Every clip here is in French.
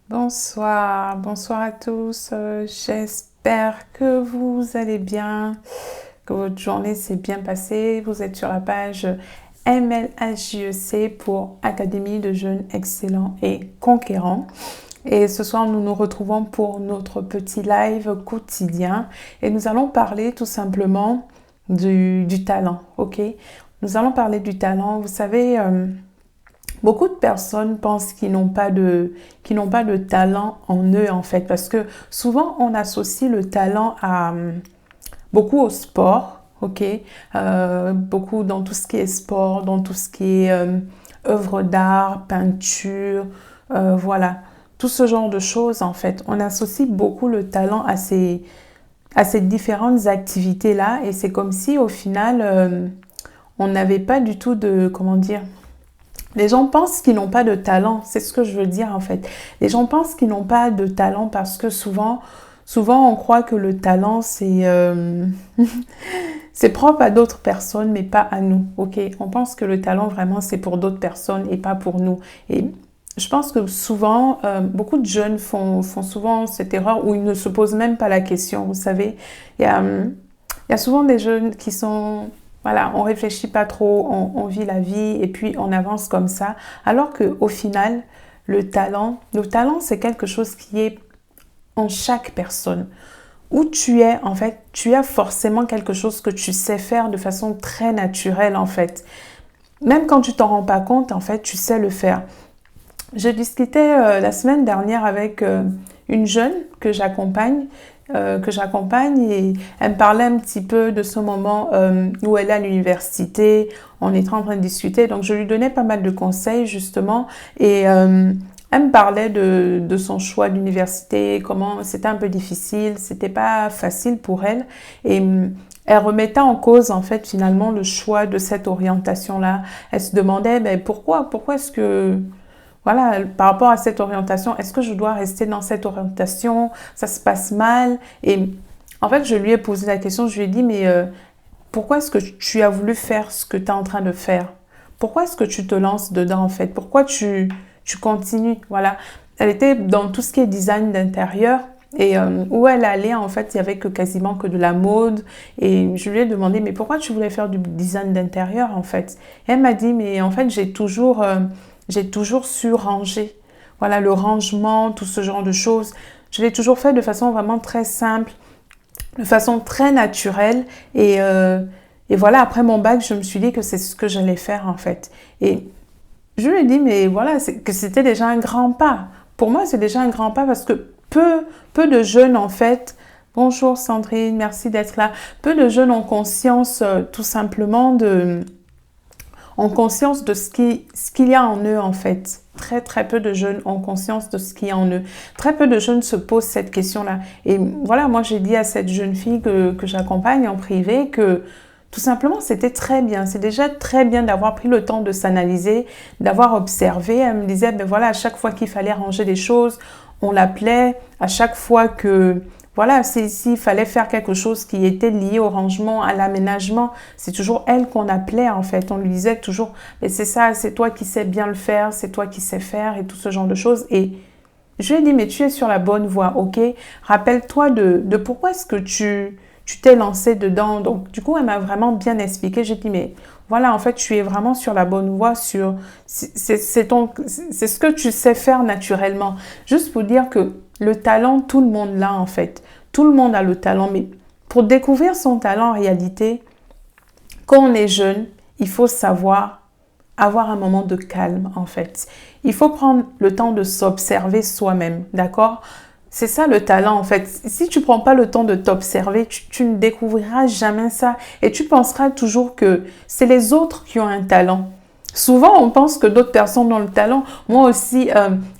Bonsoir à tous. J'espère que vous allez bien, que votre journée s'est bien passée. Vous êtes sur la page MLHJEC pour Académie de jeunes excellents et conquérants. Et ce soir, nous nous retrouvons pour notre petit live quotidien et nous allons parler tout simplement du talent, ok? Nous allons parler du talent. Vous savez, beaucoup de personnes pensent qu'ils n'ont pas de talent en eux, en fait, parce que souvent, on associe le talent à beaucoup au sport, ok? Beaucoup dans tout ce qui est sport, dans tout ce qui est œuvre d'art, peinture, voilà. Tout ce genre de choses, en fait. On associe beaucoup le talent à ces différentes activités-là, et c'est comme si, au final, on n'avait pas du tout de, comment dire, les gens pensent qu'ils n'ont pas de talent, c'est ce que je veux dire en fait. Les gens pensent qu'ils n'ont pas de talent parce que souvent on croit que le talent c'est propre à d'autres personnes mais pas à nous, ok? On pense que le talent vraiment c'est pour d'autres personnes et pas pour nous. Et je pense que souvent, beaucoup de jeunes font souvent cette erreur où ils ne se posent même pas la question, vous savez. Il y a, il y a souvent des jeunes qui sont voilà, on réfléchit pas trop, on vit la vie et puis on avance comme ça. Alors qu'au final, le talent, c'est quelque chose qui est en chaque personne. Où tu es, en fait, tu as forcément quelque chose que tu sais faire de façon très naturelle, en fait. Même quand tu t'en rends pas compte, en fait, tu sais le faire. Je discutais la semaine dernière avec une jeune que j'accompagne et elle me parlait un petit peu de ce moment où elle est à l'université, on est en train de discuter, donc je lui donnais pas mal de conseils justement et elle me parlait de son choix d'université, comment c'était un peu difficile, c'était pas facile pour elle et elle remettait en cause en fait finalement le choix de cette orientation-là. Elle se demandait ben, pourquoi est-ce que voilà, par rapport à cette orientation, est-ce que je dois rester dans cette orientation? Ça se passe mal. Et en fait, je lui ai posé la question, je lui ai dit, mais pourquoi est-ce que tu as voulu faire ce que tu es en train de faire? Pourquoi est-ce que tu te lances dedans, en fait? Pourquoi tu continues? Voilà. Elle était dans tout ce qui est design d'intérieur. Et où elle allait, en fait, il y avait quasiment que de la mode. Et je lui ai demandé, mais pourquoi tu voulais faire du design d'intérieur, en fait? Et elle m'a dit, mais en fait, j'ai toujours su ranger. Voilà, le rangement, tout ce genre de choses. Je l'ai toujours fait de façon vraiment très simple, de façon très naturelle. Et voilà, après mon bac, je me suis dit que c'est ce que j'allais faire en fait. Et je lui ai dit, mais voilà, que c'était déjà un grand pas. Pour moi, c'est déjà un grand pas parce que peu de jeunes en fait, bonjour Sandrine, merci d'être là, peu de jeunes ont conscience tout simplement ont conscience de ce qu'il y a en eux en fait. Très très peu de jeunes ont conscience de ce qu'il y a en eux. Très peu de jeunes se posent cette question-là. Et voilà, moi j'ai dit à cette jeune fille que j'accompagne en privé que tout simplement c'était très bien. C'est déjà très bien d'avoir pris le temps de s'analyser, d'avoir observé. Elle me disait, ben voilà, à chaque fois qu'il fallait ranger des choses, on l'appelait. À chaque fois que voilà, s'il fallait faire quelque chose qui était lié au rangement, à l'aménagement, c'est toujours elle qu'on appelait en fait. On lui disait toujours, mais c'est ça, c'est toi qui sais bien le faire, c'est toi qui sais faire et tout ce genre de choses. Et je lui ai dit, mais tu es sur la bonne voie, ok? Rappelle-toi de pourquoi est-ce que tu t'es lancé dedans. Donc, du coup, elle m'a vraiment bien expliqué. J'ai dit, mais voilà, en fait, tu es vraiment sur la bonne voie, c'est ce que tu sais faire naturellement. Juste pour dire que le talent, tout le monde l'a en fait. Tout le monde a le talent, mais pour découvrir son talent en réalité, quand on est jeune, il faut savoir avoir un moment de calme en fait. Il faut prendre le temps de s'observer soi-même, d'accord? C'est ça le talent en fait. Si tu prends pas le temps de t'observer, tu ne découvriras jamais ça et tu penseras toujours que c'est les autres qui ont un talent. Souvent, on pense que d'autres personnes ont le talent. Moi aussi,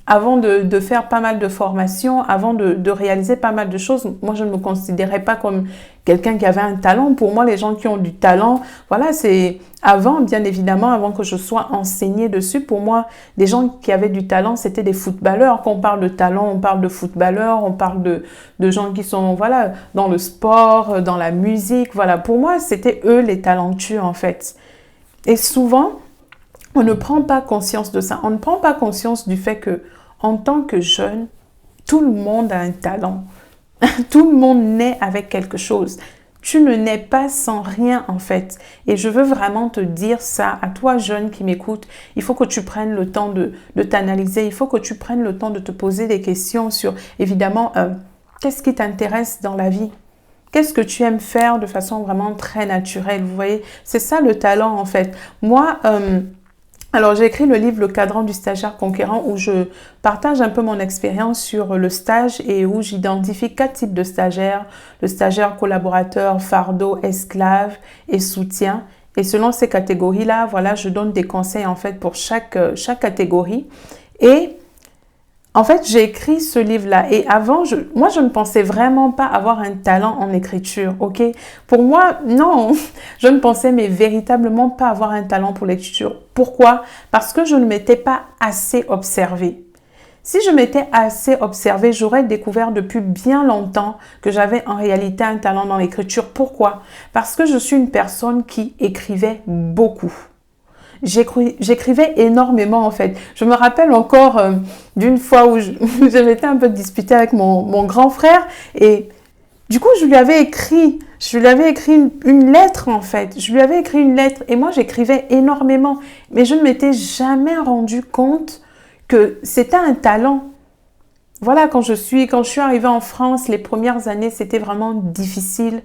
avant de faire pas mal de formations, avant de réaliser pas mal de choses, moi, je ne me considérais pas comme quelqu'un qui avait un talent. Pour moi, les gens qui ont du talent, voilà, c'est avant, bien évidemment, avant que je sois enseignée dessus, pour moi, des gens qui avaient du talent, c'était des footballeurs. Quand on parle de talent, on parle de footballeurs, on parle de gens qui sont, voilà, dans le sport, dans la musique. Voilà, pour moi, c'était eux les talentueux, en fait. Et souvent, on ne prend pas conscience de ça. On ne prend pas conscience du fait que, en tant que jeune, tout le monde a un talent. Tout le monde naît avec quelque chose. Tu ne nais pas sans rien en fait. Et je veux vraiment te dire ça à toi jeune qui m'écoute. Il faut que tu prennes le temps de t'analyser. Il faut que tu prennes le temps de te poser des questions sur évidemment qu'est-ce qui t'intéresse dans la vie. Qu'est-ce que tu aimes faire de façon vraiment très naturelle. Vous voyez, c'est ça le talent en fait. Moi, alors, j'ai écrit le livre Le cadran du stagiaire conquérant où je partage un peu mon expérience sur le stage et où j'identifie 4 types de stagiaires. Le stagiaire collaborateur, fardeau, esclave et soutien. Et selon ces catégories-là, voilà, je donne des conseils en fait pour chaque catégorie. Et en fait, j'ai écrit ce livre-là et avant, moi, je ne pensais vraiment pas avoir un talent en écriture, ok? Pour moi, non, je ne pensais mais véritablement pas avoir un talent pour l'écriture. Pourquoi? Parce que je ne m'étais pas assez observée. Si je m'étais assez observée, j'aurais découvert depuis bien longtemps que j'avais en réalité un talent dans l'écriture. Pourquoi? Parce que je suis une personne qui écrivait beaucoup. J'écrivais énormément en fait. Je me rappelle encore d'une fois où je m'étais un peu disputée avec mon grand frère et du coup je lui avais écrit une lettre en fait. Je lui avais écrit une lettre et moi j'écrivais énormément mais je ne m'étais jamais rendu compte que c'était un talent. Voilà, quand je suis arrivée en France, les premières années c'était vraiment difficile.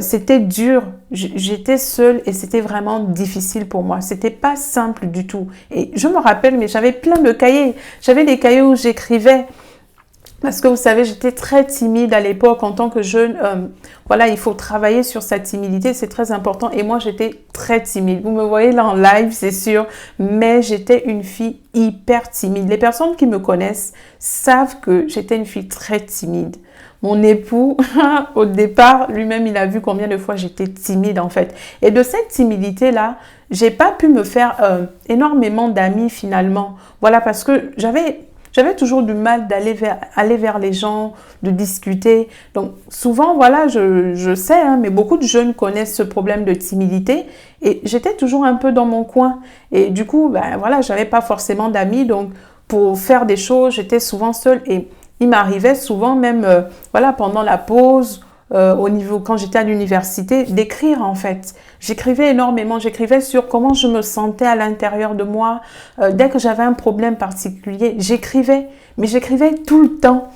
C'était dur, j'étais seule et c'était vraiment difficile pour moi. C'était pas simple du tout. Et je me rappelle, mais j'avais plein de cahiers. J'avais des cahiers où j'écrivais. Parce que vous savez, j'étais très timide à l'époque en tant que jeune. Voilà, il faut travailler sur sa timidité, c'est très important. Et moi, j'étais très timide. Vous me voyez là en live, c'est sûr. Mais j'étais une fille hyper timide. Les personnes qui me connaissent savent que j'étais une fille très timide. Mon époux, au départ, lui-même, il a vu combien de fois j'étais timide en fait. Et de cette timidité-là, j'ai pas pu me faire énormément d'amis finalement. Voilà, parce que j'avais toujours du mal aller vers les gens, de discuter. Donc souvent, voilà, je sais, hein, mais beaucoup de jeunes connaissent ce problème de timidité. Et j'étais toujours un peu dans mon coin. Et du coup, ben voilà, j'avais pas forcément d'amis. Donc pour faire des choses, j'étais souvent seule. Et il m'arrivait souvent même, voilà, pendant la pause, quand j'étais à l'université, d'écrire en fait. J'écrivais énormément, j'écrivais sur comment je me sentais à l'intérieur de moi. Dès que j'avais un problème particulier, j'écrivais, mais j'écrivais tout le temps.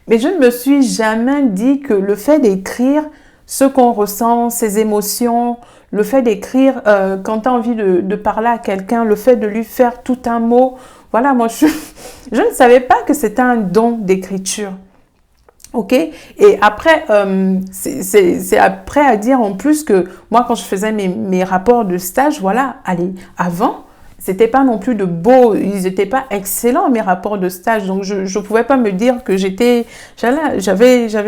Mais je ne me suis jamais dit que le fait d'écrire ce qu'on ressent, ses émotions, le fait d'écrire quand tu as envie de parler à quelqu'un, le fait de lui faire tout un mot, voilà, moi je ne savais pas que c'était un don d'écriture. Ok, et après, c'est après à dire en plus que moi, quand je faisais mes rapports de stage, voilà, allez, avant, c'était pas non plus de beaux, ils n'étaient pas excellents mes rapports de stage, donc je ne pouvais pas me dire que j'avais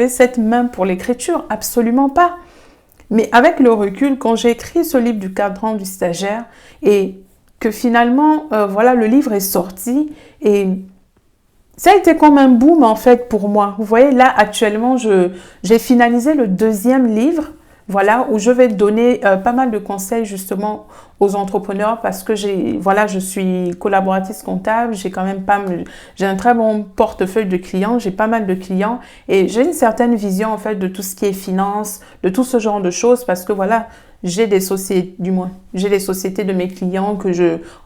cette main pour l'écriture, absolument pas. Mais avec le recul, quand j'ai écrit ce livre du cadran du stagiaire et que finalement, voilà, le livre est sorti et ça a été comme un boom en fait pour moi. Vous voyez, là actuellement, j'ai finalisé le 2e livre, voilà, où je vais donner pas mal de conseils justement aux entrepreneurs parce que je suis collaboratrice comptable, j'ai un très bon portefeuille de clients, j'ai pas mal de clients et j'ai une certaine vision en fait de tout ce qui est finance, de tout ce genre de choses parce que voilà, j'ai des sociétés de mes clients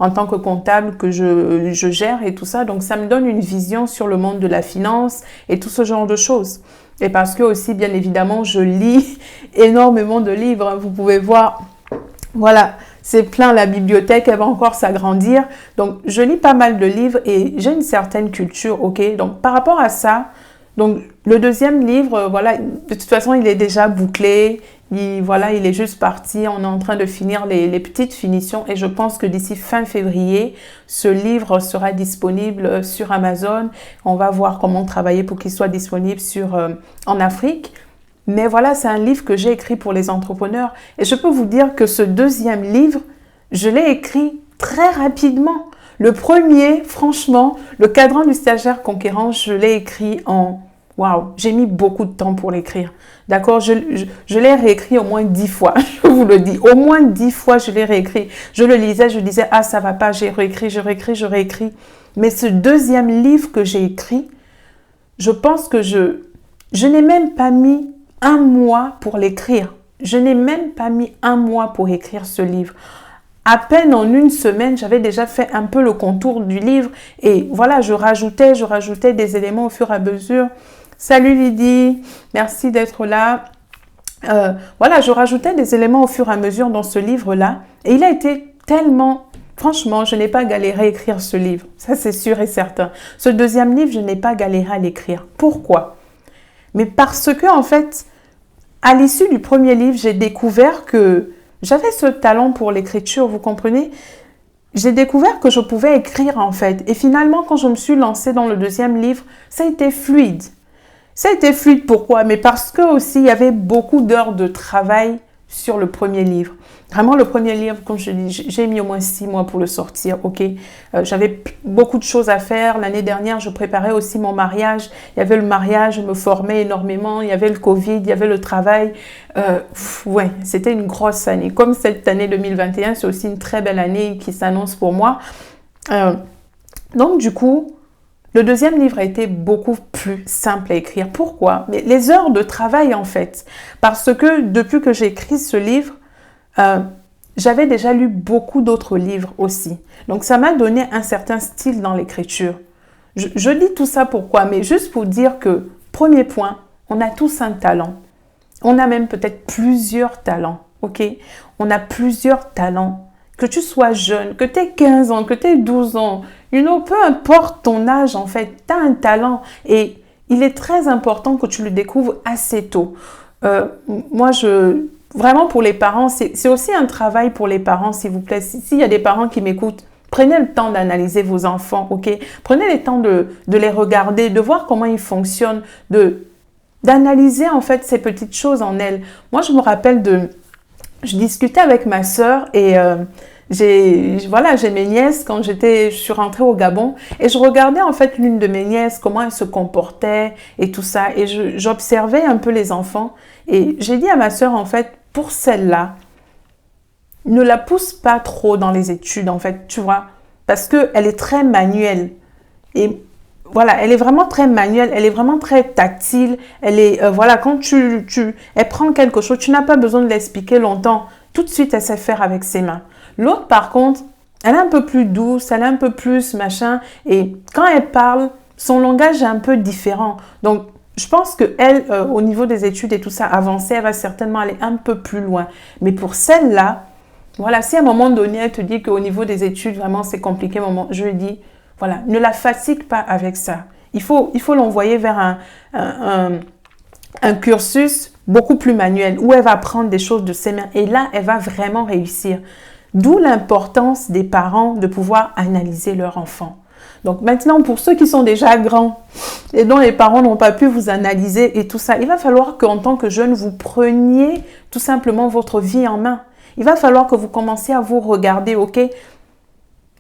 en tant que comptable, que je gère et tout ça. Donc, ça me donne une vision sur le monde de la finance et tout ce genre de choses. Et parce que aussi, bien évidemment, je lis énormément de livres. Vous pouvez voir, voilà, c'est plein la bibliothèque, elle va encore s'agrandir. Donc, je lis pas mal de livres et j'ai une certaine culture, ok? Donc, par rapport à ça, donc le 2e livre, voilà, de toute façon, il est déjà bouclé. Il est juste parti. On est en train de finir les petites finitions et je pense que d'ici fin février, ce livre sera disponible sur Amazon. On va voir comment travailler pour qu'il soit disponible en Afrique. Mais voilà, c'est un livre que j'ai écrit pour les entrepreneurs. Et je peux vous dire que ce 2e livre, je l'ai écrit très rapidement. Le premier, franchement, le cadran du stagiaire conquérant, je l'ai écrit waouh, j'ai mis beaucoup de temps pour l'écrire. D'accord, je l'ai réécrit au moins 10 fois, je vous le dis. Au moins 10 fois, je l'ai réécrit. Je le lisais, je disais, ah, ça va pas, j'ai réécrit. Mais ce 2e livre que j'ai écrit, je pense que je n'ai même pas mis un mois pour l'écrire. Je n'ai même pas mis un mois pour écrire ce livre. À peine en une semaine, j'avais déjà fait un peu le contour du livre et voilà, je rajoutais des éléments au fur et à mesure. Salut Lydie, merci d'être là. Voilà, je rajoutais des éléments au fur et à mesure dans ce livre-là et il a été tellement... Franchement, je n'ai pas galéré à écrire ce livre, ça c'est sûr et certain. Ce deuxième livre, je n'ai pas galéré à l'écrire. Pourquoi? Mais parce que, en fait, à l'issue du premier livre, j'ai découvert que j'avais ce talent pour l'écriture, vous comprenez? J'ai découvert que je pouvais écrire, en fait. Et finalement, quand je me suis lancée dans le deuxième livre, ça a été fluide. Ça a été fluide, pourquoi? Mais parce que aussi, il y avait beaucoup d'heures de travail sur le premier livre. Vraiment, le premier livre, comme je dis, j'ai mis au moins 6 mois pour le sortir, ok? J'avais beaucoup de choses à faire. L'année dernière, je préparais aussi mon mariage. Il y avait le mariage, je me formais énormément. Il y avait le Covid, il y avait le travail. Ouais, c'était une grosse année. Comme cette année 2021, c'est aussi une très belle année qui s'annonce pour moi. Donc, du coup, le deuxième livre a été beaucoup plus simple à écrire. Pourquoi? Mais les heures de travail, en fait. Parce que depuis que j'ai écrit ce livre, j'avais déjà lu beaucoup d'autres livres aussi. Donc, ça m'a donné un certain style dans l'écriture. Je dis tout ça pourquoi? Mais juste pour dire que, premier point, on a tous un talent. On a même peut-être plusieurs talents, ok? On a plusieurs talents. Que tu sois jeune, que tu aies 15 ans, que tu aies 12 ans, peu importe ton âge, en fait, tu as un talent. Et il est très important que tu le découvres assez tôt. Vraiment pour les parents, c'est aussi un travail pour les parents, s'il vous plaît. S'il y a des parents qui m'écoutent, prenez le temps d'analyser vos enfants, ok? Prenez le temps de les regarder, de voir comment ils fonctionnent, d'analyser en fait ces petites choses en elles. Moi, je me rappelle je discutais avec ma sœur et j'ai mes nièces quand je suis rentrée au Gabon et je regardais en fait l'une de mes nièces, comment elle se comportait et tout ça. Et j'observais un peu les enfants et j'ai dit à ma sœur en fait, pour celle-là, ne la pousse pas trop dans les études en fait, tu vois, parce qu'elle est très manuelle. Et voilà, elle est vraiment très manuelle, elle est vraiment très tactile. Elle est, quand elle prend quelque chose, tu n'as pas besoin de l'expliquer longtemps. Tout de suite, elle sait faire avec ses mains. L'autre, par contre, elle est un peu plus douce, elle est un peu plus machin. Et quand elle parle, son langage est un peu différent. Donc, je pense qu'elle, au niveau des études et tout ça, avancée, elle va certainement aller un peu plus loin. Mais pour celle-là, voilà, si à un moment donné, elle te dit qu'au niveau des études, vraiment, c'est compliqué, je lui dis, voilà, ne la fatigue pas avec ça. Il faut l'envoyer vers un cursus beaucoup plus manuel où elle va apprendre des choses de ses mains et là, elle va vraiment réussir. D'où l'importance des parents de pouvoir analyser leur enfant. Donc maintenant, pour ceux qui sont déjà grands et dont les parents n'ont pas pu vous analyser et tout ça, il va falloir qu'en tant que jeune, vous preniez tout simplement votre vie en main. Il va falloir que vous commenciez à vous regarder, ok?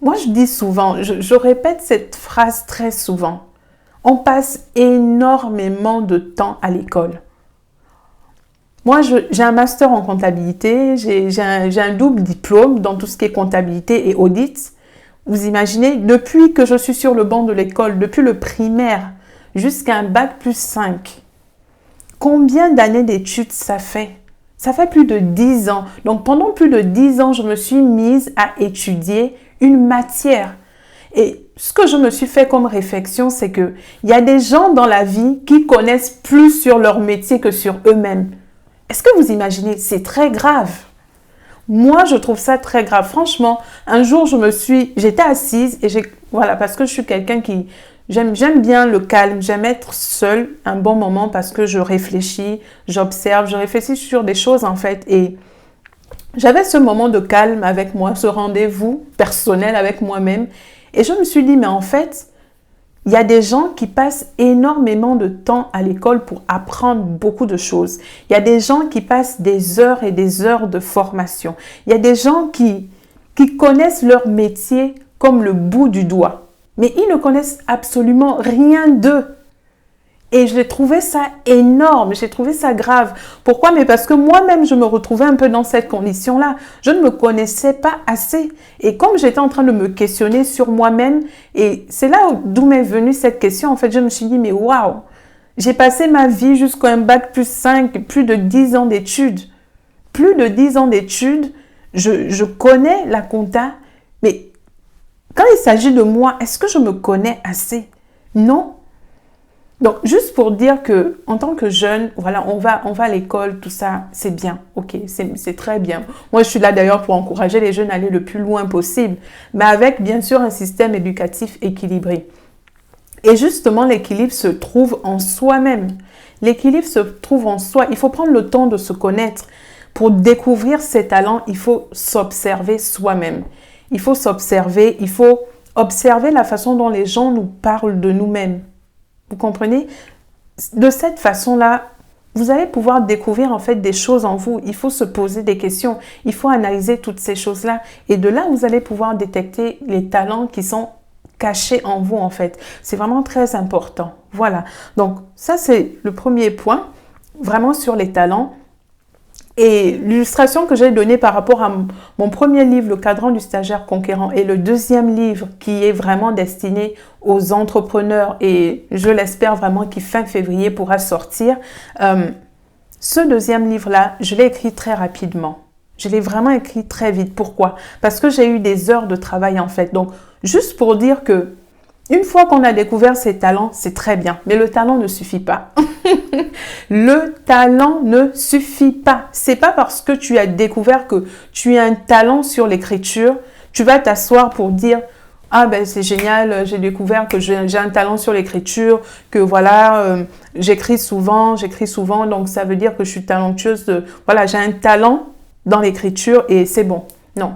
Moi, je dis souvent, je répète cette phrase très souvent. On passe énormément de temps à l'école. Moi, j'ai un master en comptabilité, j'ai un double diplôme dans tout ce qui est comptabilité et audit. Vous imaginez, depuis que je suis sur le banc de l'école, depuis le primaire jusqu'à un bac plus 5, combien d'années d'études ça fait? Ça fait plus de 10 ans. Donc, pendant plus de 10 ans, je me suis mise à étudier une matière. Et ce que je me suis fait comme réflexion, c'est que il y a des gens dans la vie qui connaissent plus sur leur métier que sur eux-mêmes. Est-ce que vous imaginez? C'est très grave. Moi, je trouve ça très grave. Franchement, un jour, j'étais assise et parce que je suis quelqu'un qui, j'aime bien le calme. J'aime être seule un bon moment parce que je réfléchis, j'observe, je réfléchis sur des choses en fait. Et j'avais ce moment de calme avec moi, ce rendez-vous personnel avec moi-même. Et je me suis dit, mais en fait, il y a des gens qui passent énormément de temps à l'école pour apprendre beaucoup de choses. Il y a des gens qui passent des heures et des heures de formation. Il y a des gens qui connaissent leur métier comme le bout du doigt. Mais ils ne connaissent absolument rien d'eux. Et j'ai trouvé ça énorme, j'ai trouvé ça grave. Pourquoi? Mais parce que moi-même, je me retrouvais un peu dans cette condition-là. Je ne me connaissais pas assez. Et comme j'étais en train de me questionner sur moi-même, et c'est là d'où m'est venue cette question, en fait, je me suis dit, mais waouh, j'ai passé ma vie jusqu'à un bac plus 5, plus de 10 ans d'études. Plus de 10 ans d'études, je connais la compta, mais quand il s'agit de moi, est-ce que je me connais assez? Non. Donc, juste pour dire que en tant que jeune, voilà, on va à l'école, tout ça, c'est bien, ok, c'est très bien. Moi, je suis là d'ailleurs pour encourager les jeunes à aller le plus loin possible, mais avec bien sûr un système éducatif équilibré. Et justement, l'équilibre se trouve en soi-même. L'équilibre se trouve en soi. Il faut prendre le temps de se connaître. Pour découvrir ses talents, il faut s'observer soi-même. Il faut s'observer, il faut observer la façon dont les gens nous parlent de nous-mêmes. Vous comprenez? De cette façon-là, vous allez pouvoir découvrir en fait des choses en vous. Il faut se poser des questions. Il faut analyser toutes ces choses-là. Et de là, vous allez pouvoir détecter les talents qui sont cachés en vous en fait. C'est vraiment très important. Voilà. Donc ça, c'est le premier point, vraiment sur les talents. Et l'illustration que j'ai donnée par rapport à mon premier livre, Le cadran du stagiaire conquérant, et le deuxième livre qui est vraiment destiné aux entrepreneurs et je l'espère vraiment qui fin février pourra sortir. Ce deuxième livre-là, je l'ai écrit très rapidement. Je l'ai vraiment écrit très vite. Pourquoi? Parce que j'ai eu des heures de travail en fait. Donc, juste pour dire que une fois qu'on a découvert ses talents, c'est très bien. Mais le talent ne suffit pas. Le talent ne suffit pas. C'est pas parce que tu as découvert que tu as un talent sur l'écriture, tu vas t'asseoir pour dire « Ah ben c'est génial, j'ai découvert que j'ai un talent sur l'écriture, que voilà, j'écris souvent, donc ça veut dire que je suis talentueuse. Voilà, j'ai un talent dans l'écriture et c'est bon. » Non.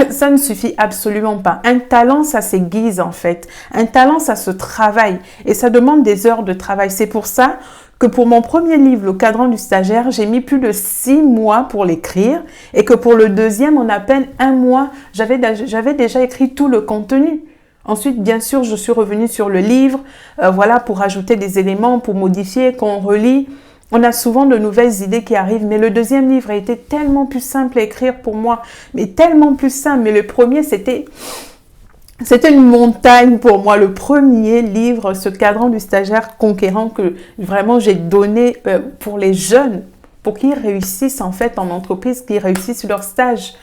Ça ne suffit absolument pas. Un talent, ça s'aiguise en fait. Un talent, ça se travaille et ça demande des heures de travail. C'est pour ça que pour mon premier livre, Le cadran du stagiaire, j'ai mis plus de 6 mois pour l'écrire et que pour le deuxième, en à peine 1 mois, j'avais déjà écrit tout le contenu. Ensuite, bien sûr, je suis revenue sur le livre, voilà, pour ajouter des éléments, pour modifier, quand on relit. On a souvent de nouvelles idées qui arrivent, mais le deuxième livre a été tellement plus simple à écrire pour moi, mais tellement plus simple. Mais le premier, c'était une montagne pour moi. Le premier livre, ce cadran du stagiaire conquérant que vraiment j'ai donné pour les jeunes, pour qu'ils réussissent en fait en entreprise, qu'ils réussissent leur stage.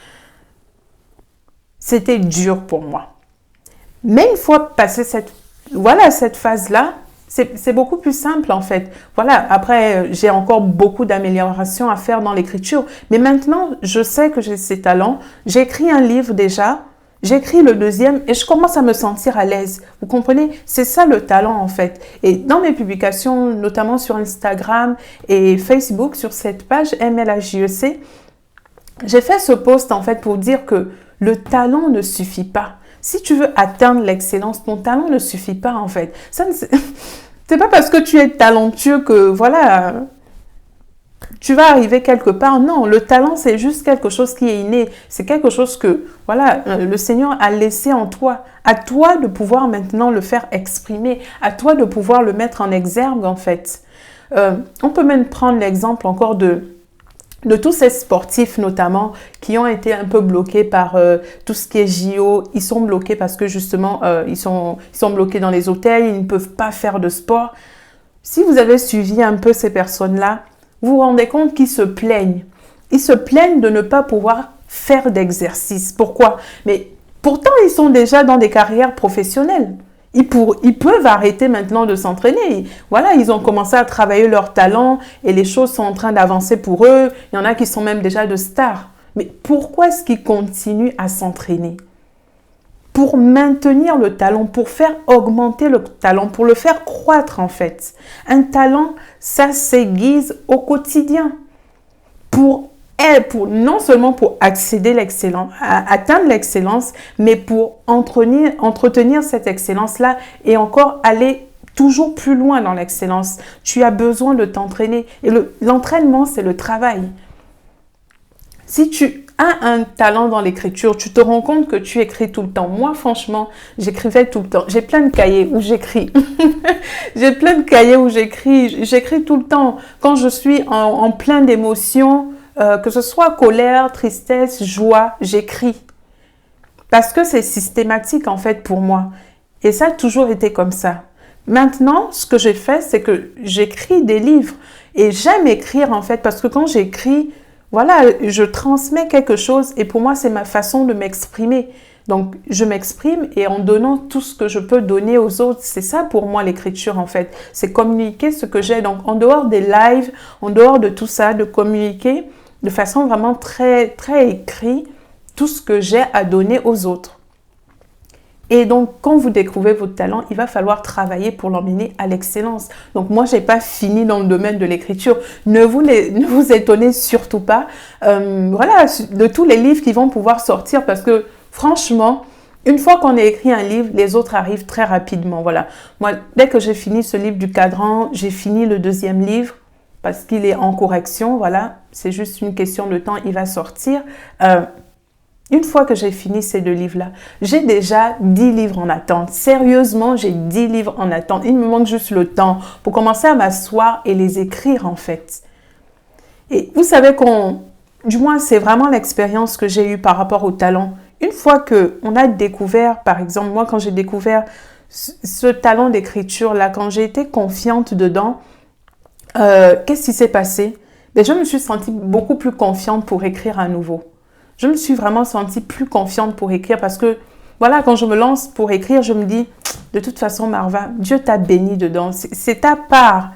C'était dur pour moi. Mais une fois passé cette phase-là, c'est beaucoup plus simple en fait. Voilà, après, j'ai encore beaucoup d'améliorations à faire dans l'écriture. Mais maintenant, je sais que j'ai ces talents. J'ai écrit un livre déjà. J'écris le deuxième et je commence à me sentir à l'aise. Vous comprenez? C'est ça le talent en fait. Et dans mes publications, notamment sur Instagram et Facebook, sur cette page MLHJEC, j'ai fait ce post en fait pour dire que le talent ne suffit pas. Si tu veux atteindre l'excellence, ton talent ne suffit pas en fait. C'est pas parce que tu es talentueux que voilà, tu vas arriver quelque part. Non, le talent c'est juste quelque chose qui est inné. C'est quelque chose que voilà, le Seigneur a laissé en toi. À toi de pouvoir maintenant le faire exprimer. À toi de pouvoir le mettre en exergue en fait. On peut même prendre l'exemple encore de tous ces sportifs notamment qui ont été un peu bloqués par tout ce qui est JO. Ils sont bloqués parce que justement ils sont bloqués dans les hôtels, ils ne peuvent pas faire de sport. Si vous avez suivi un peu ces personnes-là, vous vous rendez compte qu'ils se plaignent. Ils se plaignent de ne pas pouvoir faire d'exercice. Pourquoi? Mais pourtant ils sont déjà dans des carrières professionnelles. Ils peuvent arrêter maintenant de s'entraîner. Voilà, ils ont commencé à travailler leur talent et les choses sont en train d'avancer pour eux. Il y en a qui sont même déjà de stars. Mais pourquoi est-ce qu'ils continuent à s'entraîner? Pour maintenir le talent, pour faire augmenter le talent, pour le faire croître en fait. Un talent, ça s'aiguise au quotidien. Non seulement pour accéder à atteindre l'excellence, mais pour entretenir cette excellence-là et encore aller toujours plus loin dans l'excellence. Tu as besoin de t'entraîner. Et l'entraînement, c'est le travail. Si tu as un talent dans l'écriture, tu te rends compte que tu écris tout le temps. Moi, franchement, j'écrivais tout le temps. J'ai plein de cahiers où j'écris. J'ai plein de cahiers où j'écris. J'écris tout le temps. Quand je suis en plein d'émotions, que ce soit colère, tristesse, joie, j'écris. Parce que c'est systématique en fait pour moi. Et ça a toujours été comme ça. Maintenant, ce que j'ai fait, c'est que j'écris des livres. Et j'aime écrire en fait, parce que quand j'écris, voilà, je transmets quelque chose et pour moi, c'est ma façon de m'exprimer. Donc, je m'exprime et en donnant tout ce que je peux donner aux autres, c'est ça pour moi l'écriture en fait. C'est communiquer ce que j'ai. Donc, en dehors des lives, en dehors de tout ça, de communiquer de façon vraiment très, très écrite tout ce que j'ai à donner aux autres. Et donc, quand vous découvrez votre talent, il va falloir travailler pour l'emmener à l'excellence. Donc, moi, je n'ai pas fini dans le domaine de l'écriture. Ne vous étonnez surtout pas voilà, de tous les livres qui vont pouvoir sortir parce que, franchement, une fois qu'on a écrit un livre, les autres arrivent très rapidement. Voilà. Moi, dès que j'ai fini ce livre du cadran, j'ai fini le deuxième livre parce qu'il est en correction. Voilà, c'est juste une question de temps, il va sortir. Une fois que j'ai fini ces 2 livres-là, j'ai déjà 10 livres en attente. Sérieusement, j'ai 10 livres en attente. Il me manque juste le temps pour commencer à m'asseoir et les écrire en fait. Et vous savez du moins c'est vraiment l'expérience que j'ai eue par rapport au talent. Une fois qu'on a découvert, par exemple, moi quand j'ai découvert ce talent d'écriture-là, quand j'ai été confiante dedans, qu'est-ce qui s'est passé? Je me suis sentie beaucoup plus confiante pour écrire à nouveau. Je me suis vraiment sentie plus confiante pour écrire parce que, voilà, quand je me lance pour écrire, je me dis, de toute façon, Marva, Dieu t'a béni dedans. C'est ta part,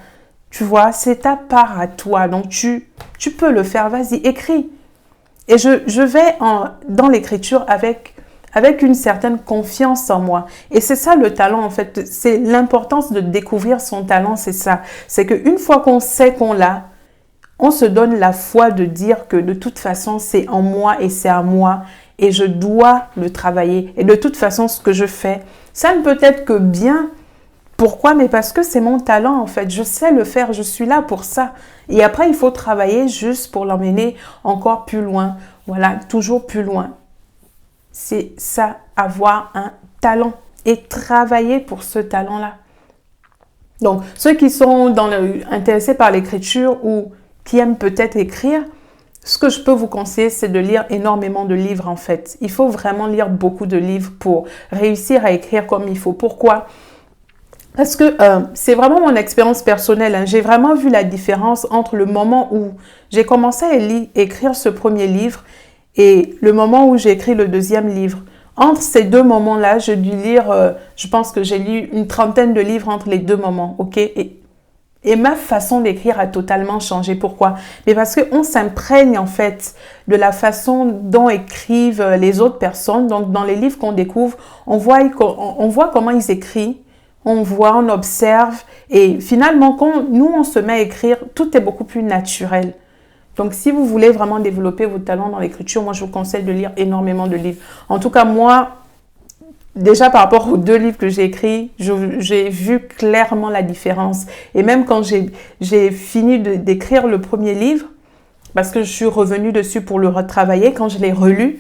tu vois, c'est ta part à toi. Donc, tu peux le faire, vas-y, écris. Et je vais dans l'écriture avec une certaine confiance en moi. Et c'est ça le talent, en fait. C'est l'importance de découvrir son talent, c'est ça. C'est qu'une fois qu'on sait qu'on l'a, on se donne la foi de dire que de toute façon, c'est en moi et c'est à moi et je dois le travailler. Et de toute façon, ce que je fais, ça ne peut être que bien. Pourquoi? Mais parce que c'est mon talent en fait. Je sais le faire, je suis là pour ça. Et après, il faut travailler juste pour l'emmener encore plus loin. Voilà, toujours plus loin. C'est ça, avoir un talent et travailler pour ce talent-là. Donc, ceux qui sont intéressés par l'écriture ou qui aiment peut-être écrire, ce que je peux vous conseiller, c'est de lire énormément de livres en fait. Il faut vraiment lire beaucoup de livres pour réussir à écrire comme il faut. Pourquoi? Parce que c'est vraiment mon expérience personnelle. Hein. J'ai vraiment vu la différence entre le moment où j'ai commencé à écrire ce premier livre et le moment où j'ai écrit le deuxième livre. Entre ces 2 moments-là, j'ai dû lire, je pense que j'ai lu une 30aine de livres entre les 2 moments, ok? Et ma façon d'écrire a totalement changé. Pourquoi? Mais parce qu'on s'imprègne en fait de la façon dont écrivent les autres personnes. Donc dans les livres qu'on découvre, on voit comment ils écrivent, on observe. Et finalement, quand nous on se met à écrire, tout est beaucoup plus naturel. Donc si vous voulez vraiment développer votre talent dans l'écriture, moi je vous conseille de lire énormément de livres. En tout cas, moi, déjà par rapport aux 2 livres que j'ai écrits, j'ai vu clairement la différence. Et même quand j'ai fini d'écrire le premier livre, parce que je suis revenue dessus pour le retravailler, quand je l'ai relu,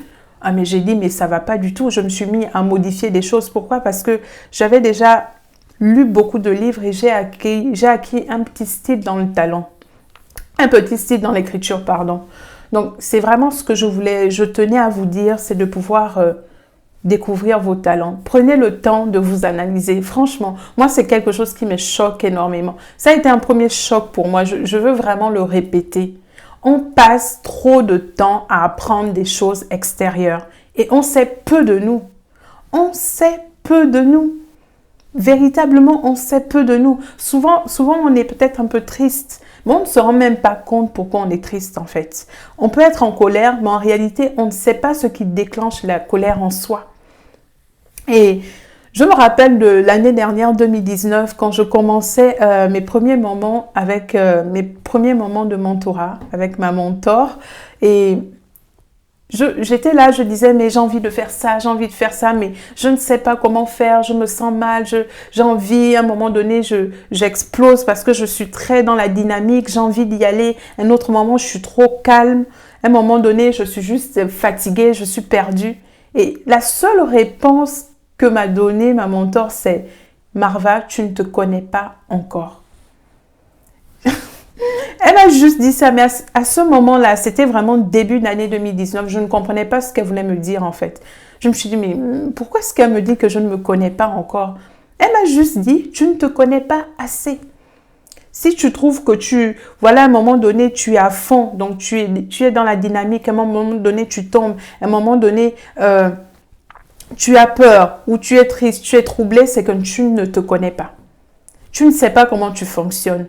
mais j'ai dit mais ça va pas du tout. Je me suis mis à modifier des choses. Pourquoi? Parce que j'avais déjà lu beaucoup de livres et j'ai acquis un petit style dans le talent. Un petit style dans l'écriture, pardon. Donc c'est vraiment ce que je tenais à vous dire, c'est de pouvoir découvrir vos talents. Prenez le temps de vous analyser. Franchement, moi, c'est quelque chose qui me choque énormément. Ça a été un premier choc pour moi. Je veux vraiment le répéter. On passe trop de temps à apprendre des choses extérieures et on sait peu de nous. On sait peu de nous. Véritablement, on sait peu de nous. Souvent, on est peut-être un peu triste, mais on ne se rend même pas compte pourquoi on est triste en fait. On peut être en colère, mais en réalité, on ne sait pas ce qui déclenche la colère en soi. Et je me rappelle de l'année dernière, 2019, quand je commençais mes premiers moments de mentorat avec ma mentor. Et J'étais là, je disais, mais j'ai envie de faire ça, j'ai envie de faire ça, mais je ne sais pas comment faire, je me sens mal, j'ai envie, à un moment donné, j'explose parce que je suis très dans la dynamique, j'ai envie d'y aller. Un autre moment, je suis trop calme. À un moment donné, je suis juste fatiguée, je suis perdue. Et la seule réponse que m'a donnée ma mentor, c'est Marva, tu ne te connais pas encore. Elle a juste dit ça, mais à ce moment-là, c'était vraiment début d'année 2019. Je ne comprenais pas ce qu'elle voulait me dire en fait. Je me suis dit, mais pourquoi est-ce qu'elle me dit que je ne me connais pas encore? Elle m'a juste dit, tu ne te connais pas assez. Si tu trouves que voilà, à un moment donné, tu es à fond, donc tu es dans la dynamique, à un moment donné, tu tombes, à un moment donné, tu as peur ou tu es triste, tu es troublé, c'est que tu ne te connais pas. Tu ne sais pas comment tu fonctionnes.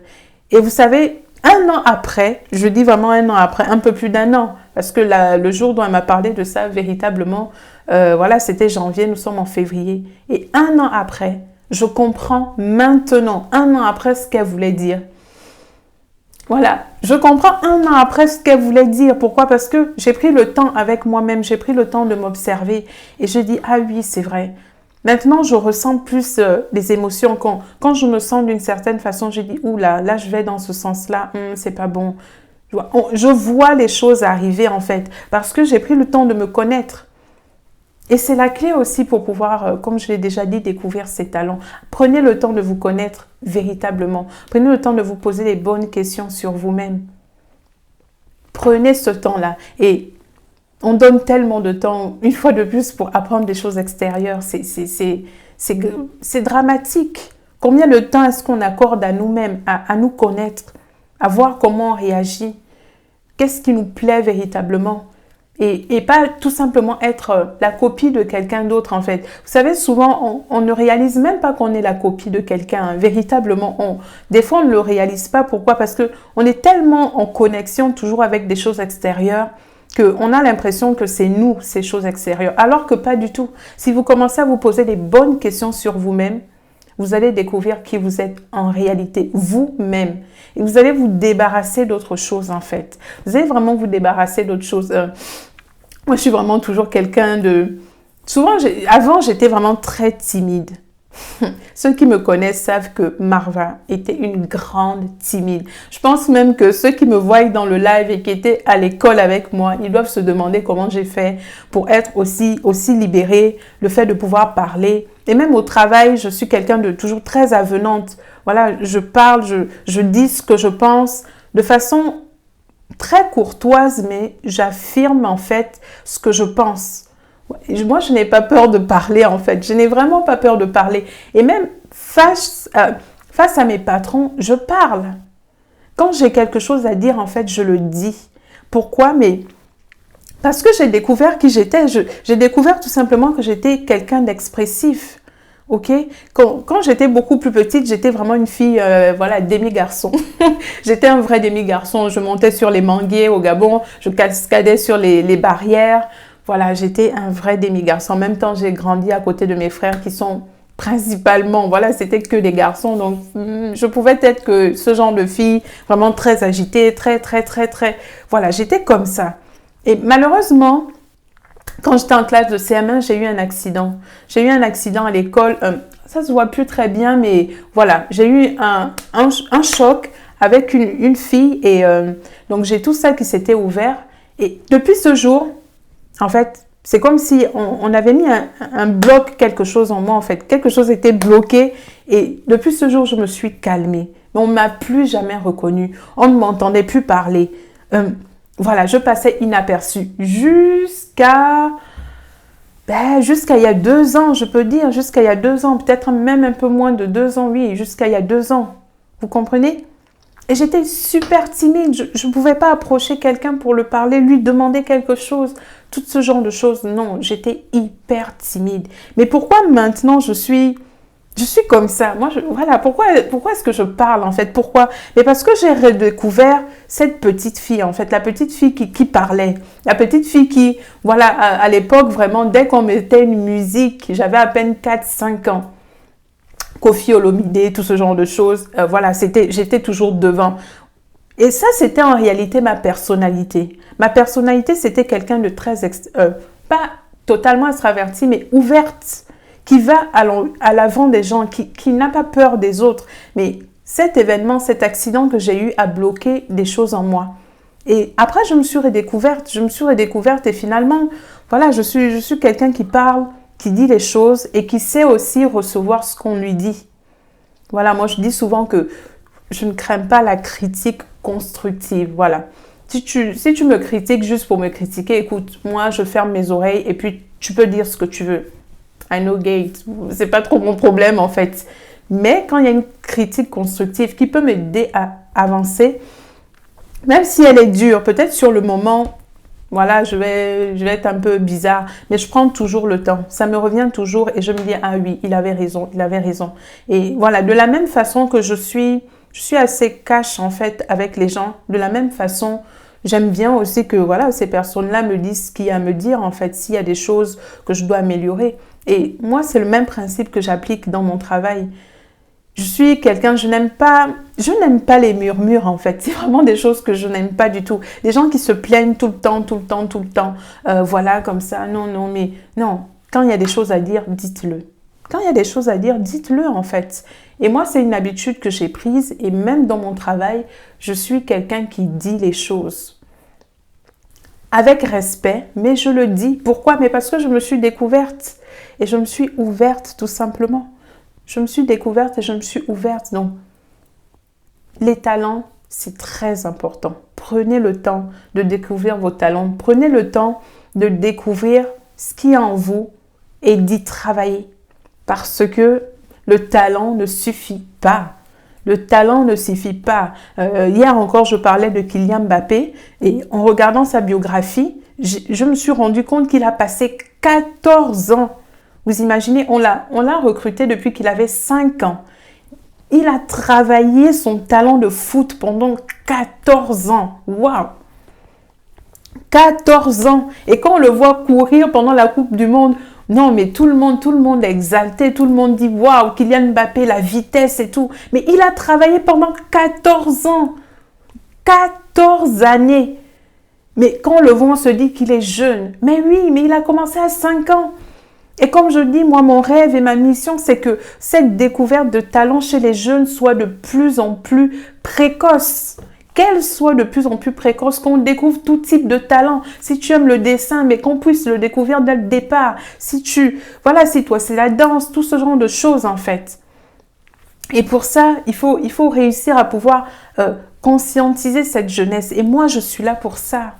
Et vous savez, un an après, je dis vraiment un an après, un peu plus d'un an, parce que le jour dont elle m'a parlé de ça, véritablement, voilà, c'était janvier, nous sommes en février. Et un an après, je comprends maintenant, un an après, ce qu'elle voulait dire. Voilà, je comprends un an après ce qu'elle voulait dire. Pourquoi? Parce que j'ai pris le temps avec moi-même, j'ai pris le temps de m'observer et je dis, ah oui, c'est vrai. Maintenant, je ressens plus les émotions. Quand je me sens d'une certaine façon, je dis, oula, là, je vais dans ce sens-là, c'est pas bon. Je vois les choses arriver en fait, parce que j'ai pris le temps de me connaître. Et c'est la clé aussi pour pouvoir, comme je l'ai déjà dit, découvrir ses talents. Prenez le temps de vous connaître véritablement. Prenez le temps de vous poser les bonnes questions sur vous-même. Prenez ce temps-là. Et on donne tellement de temps, une fois de plus, pour apprendre des choses extérieures. C'est dramatique. Combien de temps est-ce qu'on accorde à nous-mêmes, à nous connaître, à voir comment on réagit? Qu'est-ce qui nous plaît véritablement? Et pas tout simplement être la copie de quelqu'un d'autre en fait. Vous savez, souvent, on ne réalise même pas qu'on est la copie de quelqu'un. Véritablement, des fois, on ne le réalise pas. Pourquoi? Parce qu'on est tellement en connexion toujours avec des choses extérieures qu'on a l'impression que c'est nous, ces choses extérieures. Alors que pas du tout. Si vous commencez à vous poser les bonnes questions sur vous-même, vous allez découvrir qui vous êtes en réalité, vous-même. Et vous allez vous débarrasser d'autres choses, en fait. Vous allez vraiment vous débarrasser d'autres choses. Moi, je suis vraiment toujours quelqu'un de... Souvent, avant, j'étais vraiment très timide. Ceux qui me connaissent savent que Marva était une grande timide. Je pense même que ceux qui me voient dans le live et qui étaient à l'école avec moi, ils doivent se demander comment j'ai fait pour être aussi libérée, le fait de pouvoir parler. Et même au travail, je suis quelqu'un de toujours très avenante. Voilà, je parle, je dis ce que je pense de façon très courtoise, mais j'affirme en fait ce que je pense. Moi, je n'ai pas peur de parler, en fait. Je n'ai vraiment pas peur de parler. Et même face à mes patrons, je parle. Quand j'ai quelque chose à dire, en fait, je le dis. Pourquoi? Mais parce que j'ai découvert qui j'étais. J'ai découvert tout simplement que j'étais quelqu'un d'expressif. Ok? Quand j'étais beaucoup plus petite, j'étais vraiment une fille, voilà, demi-garçon. J'étais un vrai demi-garçon. Je montais sur les manguiers au Gabon. Je cascadais sur les barrières. Voilà, j'étais un vrai demi-garçon. En même temps, j'ai grandi à côté de mes frères qui sont principalement, voilà, c'était que des garçons. Donc, je pouvais être que ce genre de fille, vraiment très agitée, très, voilà, j'étais comme ça. Et malheureusement, quand j'étais en classe de CM1, j'ai eu un accident. J'ai eu un accident à l'école. Ça se voit plus très bien, mais voilà, j'ai eu un choc avec une fille. Et donc, j'ai tout ça qui s'était ouvert. Et depuis ce jour, en fait, c'est comme si on avait mis un bloc, quelque chose en moi, en fait. Quelque chose était bloqué. Et depuis ce jour, je me suis calmée. Mais on ne m'a plus jamais reconnue. On ne m'entendait plus parler. Voilà, je passais inaperçue jusqu'à il y a 2 ans, je peux dire. Jusqu'à il y a 2 ans. Peut-être même un peu moins de 2 ans, oui. Jusqu'à il y a 2 ans. Vous comprenez? Et j'étais super timide, je ne pouvais pas approcher quelqu'un pour le parler, lui demander quelque chose, tout ce genre de choses. Non, j'étais hyper timide. Mais pourquoi maintenant je suis comme ça? Moi, voilà, pourquoi est-ce que je parle en fait? Pourquoi? Mais parce que j'ai redécouvert cette petite fille en fait, la petite fille qui parlait, la petite fille qui, voilà, à l'époque vraiment, dès qu'on mettait une musique, j'avais à peine 4-5 ans. Koffi Olomide, tout ce genre de choses. Voilà, j'étais toujours devant. Et ça, c'était en réalité ma personnalité. Ma personnalité, c'était quelqu'un de pas totalement extraverti, mais ouverte, qui va à l'avant des gens, qui n'a pas peur des autres. Mais cet événement, cet accident que j'ai eu a bloqué des choses en moi. Et après, je me suis redécouverte et finalement, voilà, je suis quelqu'un qui parle, qui dit les choses et qui sait aussi recevoir ce qu'on lui dit. Voilà, moi je dis souvent que je ne crains pas la critique constructive, voilà. Si tu me critiques juste pour me critiquer, écoute, moi je ferme mes oreilles et puis tu peux dire ce que tu veux. I know gate, c'est pas trop mon problème en fait. Mais quand il y a une critique constructive qui peut m'aider à avancer, même si elle est dure, peut-être sur le moment, voilà, je vais être un peu bizarre, mais je prends toujours le temps. Ça me revient toujours et je me dis, ah oui, il avait raison, il avait raison. Et voilà, de la même façon que je suis assez cash en fait avec les gens, de la même façon, j'aime bien aussi que voilà, ces personnes-là me disent ce qu'il y a à me dire en fait, s'il y a des choses que je dois améliorer. Et moi, c'est le même principe que j'applique dans mon travail. Je suis quelqu'un, je n'aime pas les murmures en fait. C'est vraiment des choses que je n'aime pas du tout. Les gens qui se plaignent tout le temps. Voilà, comme ça. Non, mais non. Quand il y a des choses à dire, dites-le. Quand il y a des choses à dire, dites-le en fait. Et moi, c'est une habitude que j'ai prise et même dans mon travail, je suis quelqu'un qui dit les choses. Avec respect, mais je le dis. Pourquoi? Mais parce que je me suis découverte et je me suis ouverte tout simplement. Je me suis découverte et je me suis ouverte. Donc, les talents, c'est très important. Prenez le temps de découvrir vos talents. Prenez le temps de découvrir ce qui est en vous et d'y travailler. Parce que le talent ne suffit pas. Le talent ne suffit pas. Hier encore, je parlais de Kylian Mbappé et en regardant sa biographie, je me suis rendu compte qu'il a passé 14 ans. Vous imaginez, on l'a recruté depuis qu'il avait 5 ans. Il a travaillé son talent de foot pendant 14 ans. Waouh! 14 ans. Et quand on le voit courir pendant la Coupe du Monde, non, mais tout le monde est exalté. Tout le monde dit, waouh, Kylian Mbappé, la vitesse et tout. Mais il a travaillé pendant 14 ans. 14 années. Mais quand on le voit, on se dit qu'il est jeune. Mais oui, mais il a commencé à 5 ans. Et comme je dis, moi, mon rêve et ma mission, c'est que cette découverte de talent chez les jeunes soit de plus en plus précoce. Qu'elle soit de plus en plus précoce, qu'on découvre tout type de talent. Si tu aimes le dessin, mais qu'on puisse le découvrir dès le départ. Si toi, c'est la danse, tout ce genre de choses, en fait. Et pour ça, il faut réussir à pouvoir conscientiser cette jeunesse. Et moi, je suis là pour ça.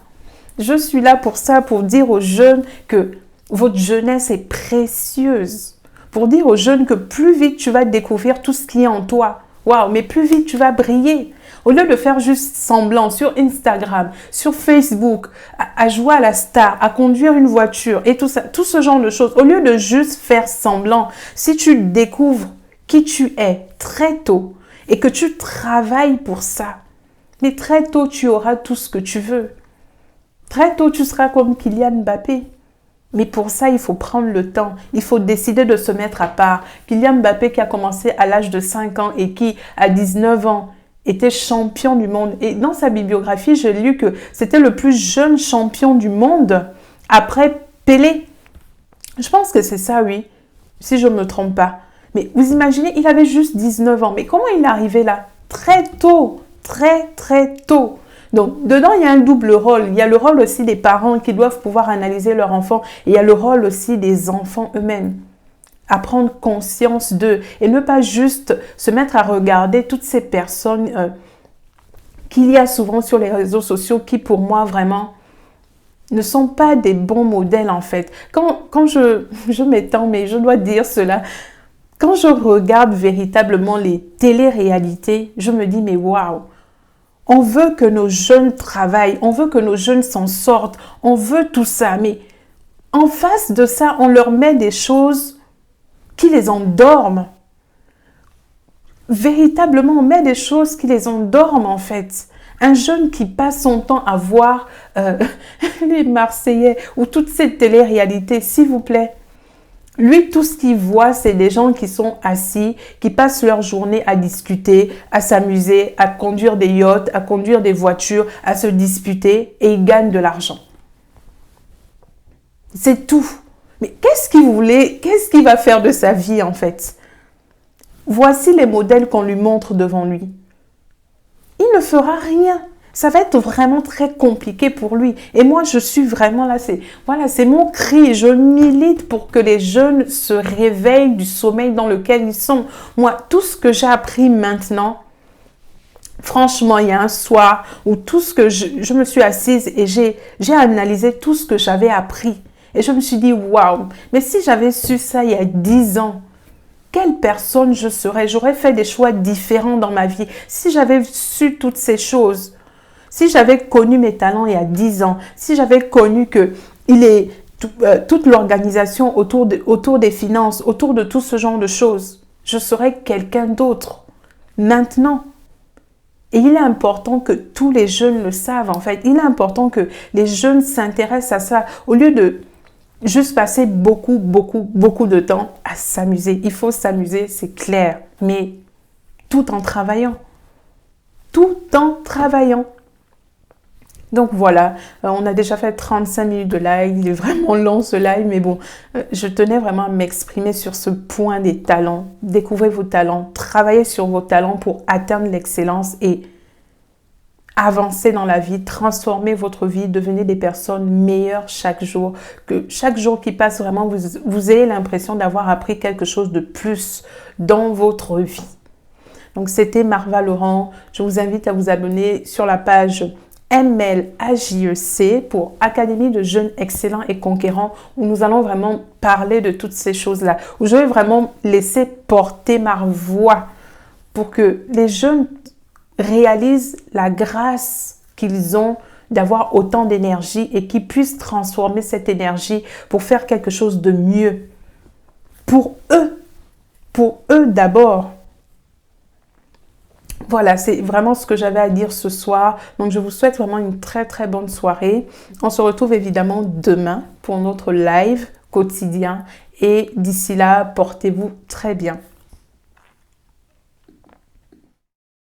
Je suis là pour ça, pour dire aux jeunes que votre jeunesse est précieuse. Pour dire aux jeunes que plus vite tu vas découvrir tout ce qui est en toi. Waouh, mais plus vite tu vas briller. Au lieu de faire juste semblant sur Instagram, sur Facebook, à jouer à la star, à conduire une voiture et tout ça, tout ce genre de choses. Au lieu de juste faire semblant, si tu découvres qui tu es très tôt et que tu travailles pour ça, mais très tôt tu auras tout ce que tu veux. Très tôt tu seras comme Kylian Mbappé. Mais pour ça, il faut prendre le temps. Il faut décider de se mettre à part. Kylian Mbappé qui a commencé à l'âge de 5 ans et qui, à 19 ans, était champion du monde. Et dans sa bibliographie, j'ai lu que c'était le plus jeune champion du monde après Pelé. Je pense que c'est ça, oui, si je ne me trompe pas. Mais vous imaginez, il avait juste 19 ans. Mais comment il est arrivé là? Très tôt, très tôt. Donc, dedans, il y a un double rôle. Il y a le rôle aussi des parents qui doivent pouvoir analyser leur enfant. Et il y a le rôle aussi des enfants eux-mêmes. À prendre conscience d'eux. Et ne pas juste se mettre à regarder toutes ces personnes qu'il y a souvent sur les réseaux sociaux qui, pour moi, vraiment, ne sont pas des bons modèles, en fait. Quand je m'étends, mais je dois dire cela, quand je regarde véritablement les télé-réalités, je me dis, mais waouh! On veut que nos jeunes travaillent, on veut que nos jeunes s'en sortent, on veut tout ça. Mais en face de ça, on leur met des choses qui les endorment. Véritablement, on met des choses qui les endorment en fait. Un jeune qui passe son temps à voir les Marseillais ou toutes ces télé-réalités, s'il vous plaît, Lui, tout ce qu'il voit, c'est des gens qui sont assis, qui passent leur journée à discuter, à s'amuser, à conduire des yachts, à conduire des voitures, à se disputer et ils gagnent de l'argent. C'est tout. Mais qu'est-ce qu'il va faire de sa vie en fait? Voici les modèles qu'on lui montre devant lui. Il ne fera rien. Ça va être vraiment très compliqué pour lui. Et moi, je suis vraiment là. C'est mon cri. Je milite pour que les jeunes se réveillent du sommeil dans lequel ils sont. Moi, tout ce que j'ai appris maintenant, franchement, il y a un soir où tout ce que je me suis assise et j'ai analysé tout ce que j'avais appris. Et je me suis dit, waouh, mais si j'avais su ça il y a 10 ans, quelle personne je serais? J'aurais fait des choix différents dans ma vie. Si j'avais su toutes ces choses, si j'avais connu mes talents il y a 10 ans, si j'avais connu que toute l'organisation autour des finances, autour de tout ce genre de choses, je serais quelqu'un d'autre maintenant. Et il est important que tous les jeunes le savent en fait. Il est important que les jeunes s'intéressent à ça au lieu de juste passer beaucoup de temps à s'amuser. Il faut s'amuser, c'est clair, mais tout en travaillant. Tout en travaillant. Donc voilà, on a déjà fait 35 minutes de live, il est vraiment long ce live, mais bon, je tenais vraiment à m'exprimer sur ce point des talents. Découvrez vos talents, travaillez sur vos talents pour atteindre l'excellence et avancer dans la vie, transformer votre vie, devenez des personnes meilleures chaque jour. Que chaque jour qui passe, vraiment, vous ayez l'impression d'avoir appris quelque chose de plus dans votre vie. Donc, c'était Marva Laurent. Je vous invite à vous abonner sur la page MLAJEC pour Académie de jeunes excellents et conquérants où nous allons vraiment parler de toutes ces choses-là. Où je vais vraiment laisser porter ma voix pour que les jeunes réalisent la grâce qu'ils ont d'avoir autant d'énergie et qu'ils puissent transformer cette énergie pour faire quelque chose de mieux. Pour eux d'abord. Voilà, c'est vraiment ce que j'avais à dire ce soir. Donc, je vous souhaite vraiment une très, très bonne soirée. On se retrouve évidemment demain pour notre live quotidien. Et d'ici là, portez-vous très bien.